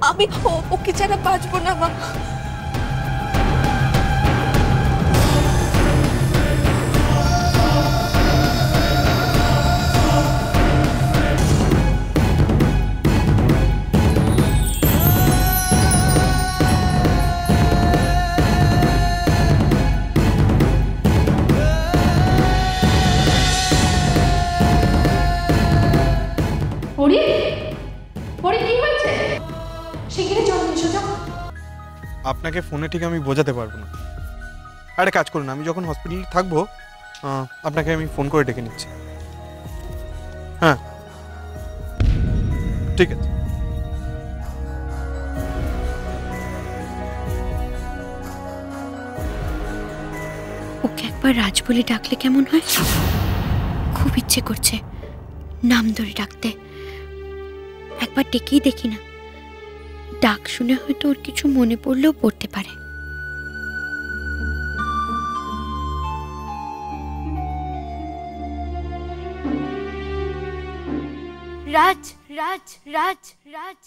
আমি ওকে ছাড়া বাঁচবো না মা। আপনাকে ফোনে ঠিক আমি বোঝাতে পারবো না। আরে কাজ করুন, আমি যখন হসপিটালে থাকবো আপনাকে আমি ফোন করে ডেকে নিচ্ছি। হ্যাঁ ঠিক আছে। ওকে একবার রাজ বলে ডাকলে কেমন হয়? খুব ইচ্ছে করছে নাম ধরে ডাকতে। একবার ডেকেই দেখি না, ডাক শুনে হয়তো ওর কিছু মনে পড়লেও পড়তে পারে। রাজ রাজ রাজ রাজ।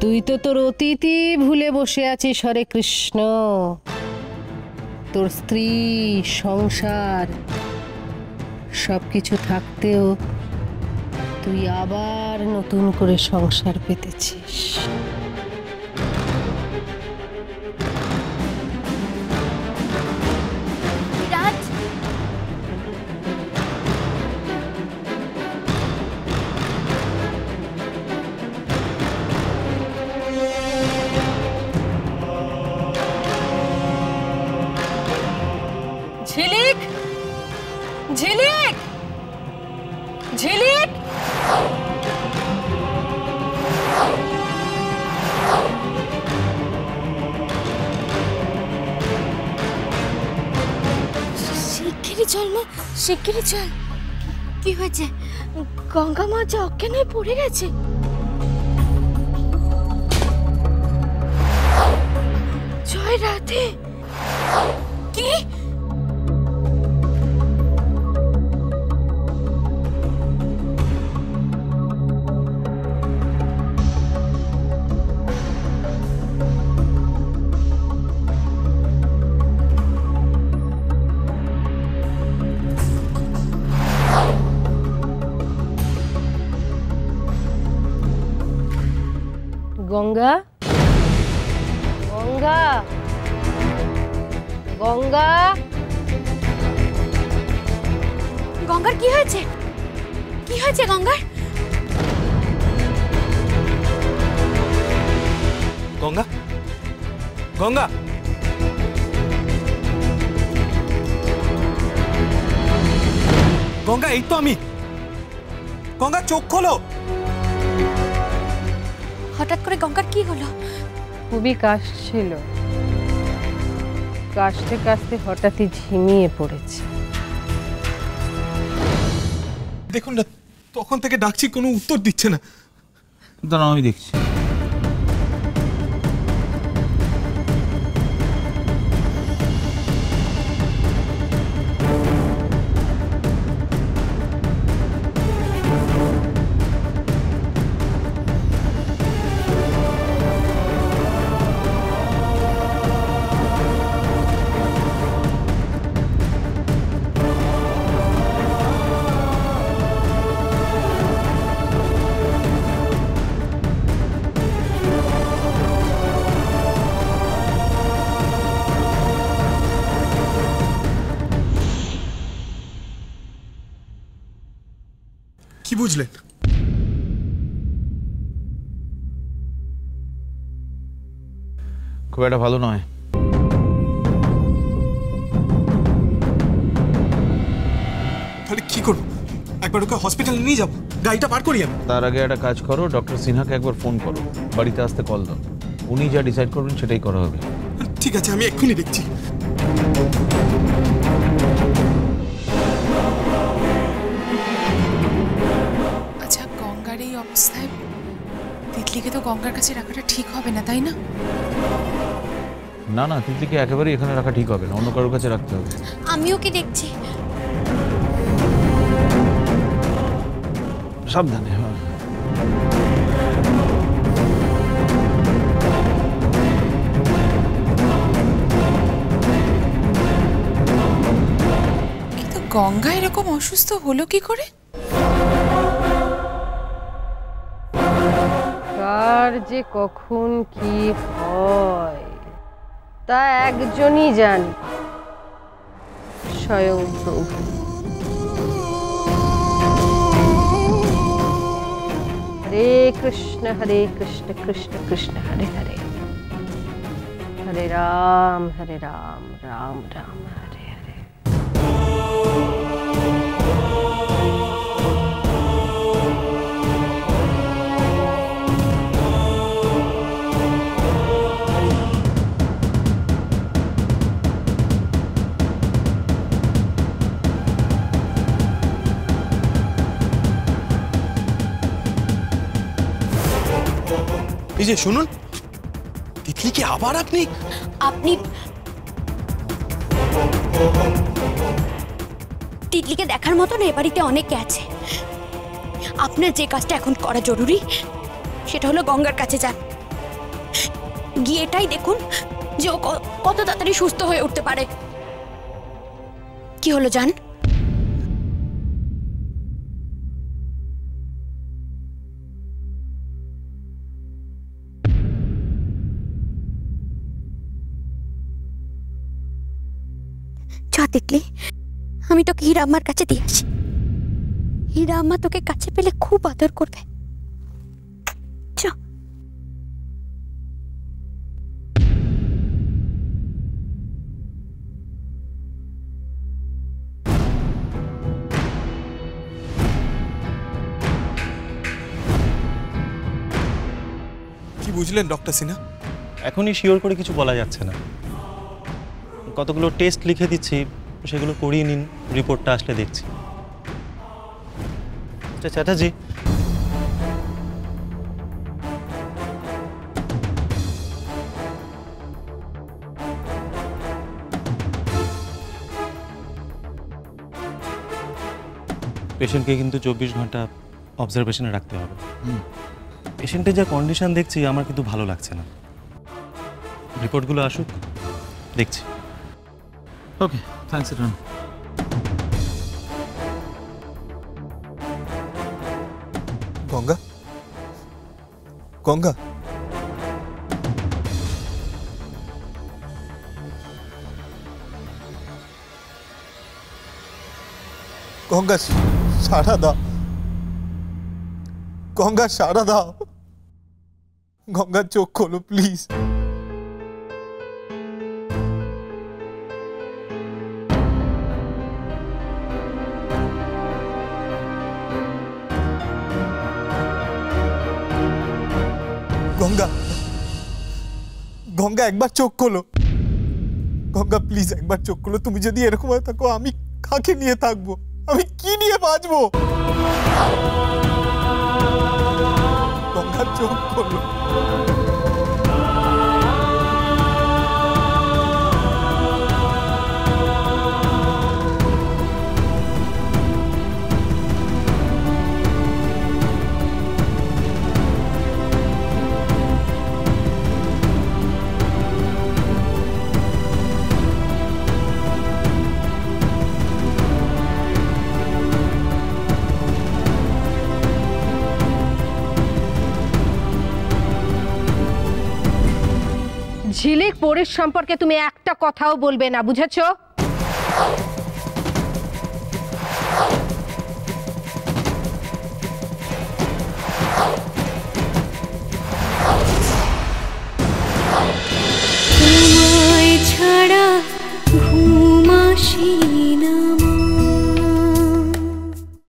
তুই তো তোর অতীতই ভুলে বসে আছিস। হরে কৃষ্ণ। তোর স্ত্রী, সংসার সবকিছু থাকতেও তুই আবার নতুন করে সংসার পেতেছিস। ঝিলিক, ঝিলিক, ঝিলিক। শিগগিরই চল মা, শিগগিরই চল। কি হয়েছে? গঙ্গা মা যে অজ্ঞান হয়ে পড়ে গেছে। জয় রাধে। কি? গঙ্গা, গঙ্গা, গঙ্গা। গঙ্গার কি হয়েছে? কি হয়েছে গঙ্গার? গঙ্গা, গঙ্গা, গঙ্গা, এই তো আমি। গঙ্গা চোখ খোলো। হঠাৎ করে গঙ্গার কি হলো? খুবই কাশছিল, কাশতে কাশতে হঠাৎই ঝিমিয়ে পড়েছে। দেখুন না, তখন থেকে ডাকছি কোনো উত্তর দিচ্ছে না। দাঁড়াও আমি দেখছি। কি বুঝলেন? খুব একটা ভালো নয়। তাহলে কি করবো? একবার ওকে হসপিটালে নিয়ে যাবো। গাড়িটা পার করি আমি। তার আগে একটা কাজ করো, ডক্টর সিনহাকে একবার ফোন করো, বাড়িতে আসতে কল দাও। উনি যা ডিসাইড করবেন সেটাই করা হবে। ঠিক আছে, আমি এক্ষুনি দেখছি। আচ্ছা, গঙ্গার এই অবস্থায় তিতলিকে তো গঙ্গার কাছে রাখাটা ঠিক হবে না, তাই না? না না, তিতলিকে একেবারেই এখানে রাখা ঠিক হবে না, অন্য কারোর কাছে রাখতে হবে। আমি ওকে দেখছি। সাবধানে। হ্যাঁ, কিন্তু গঙ্গা এরকম অসুস্থ হলো কি করে? কার যে কখন কি হয় তা একজনই জানে, স্বয়ং প্রভু। হরে কৃষ্ণ কৃষ্ণ কৃষ্ণ হরে হরে, হরে রাম রাম রাম হরে হরে। এই যে শুনুন, তিতলিকে আবার আপনি তিতলিকে দেখার মতো না, এ বাড়িতে অনেকে আছে। আপনার যে কাজটা এখন করা জরুরি সেটা হলো গঙ্গার কাছে যান, গিয়ে এটাই দেখুন যে ও কত তাড়াতাড়ি সুস্থ হয়ে উঠতে পারে। কি হলো, যান। তিতলি, আমি তোকে হীরা আম্মার কাছে দিয়ে আসি। হীরা আম্মা তোকে কাছে পেলে খুব আদর করবে। চ। কি বুঝলেন ডক্টর সিনহা? এখনই শিওর করে কিছু বলা যাচ্ছে না। কতগুলো টেস্ট লিখে দিচ্ছি, সেগুলো করিয়ে নিন, রিপোর্টটা আসলে দেখছি। আচ্ছা চ্যাটার্জি, পেশেন্টকে কিন্তু 24 ঘন্টা অবজারভেশনে রাখতে হবে। পেশেন্টের যা কন্ডিশন দেখছি আমার কিন্তু ভালো লাগছে না। রিপোর্টগুলো আসুক, দেখছি। ওকে, থ্যাঙ্কস ইরফান। গঙ্গা, গঙ্গা, গঙ্গা সাড়া দাও, গঙ্গা সাড়া দাও, গঙ্গা চোখ খোলো প্লিজ। গঙ্গা, গঙ্গা একবার চোখ খোলো, গঙ্গা প্লিজ একবার চোখ খোলো। তুমি যদি এরকম হয়ে থাকো, আমি কাকে নিয়ে থাকবো? আমি কি নিয়ে বাঁচবো? গঙ্গা চোখ খোলো। ঝিলিক পরির সম্পর্কে তুমি একটা কথাও বলবে না, বুঝেছো?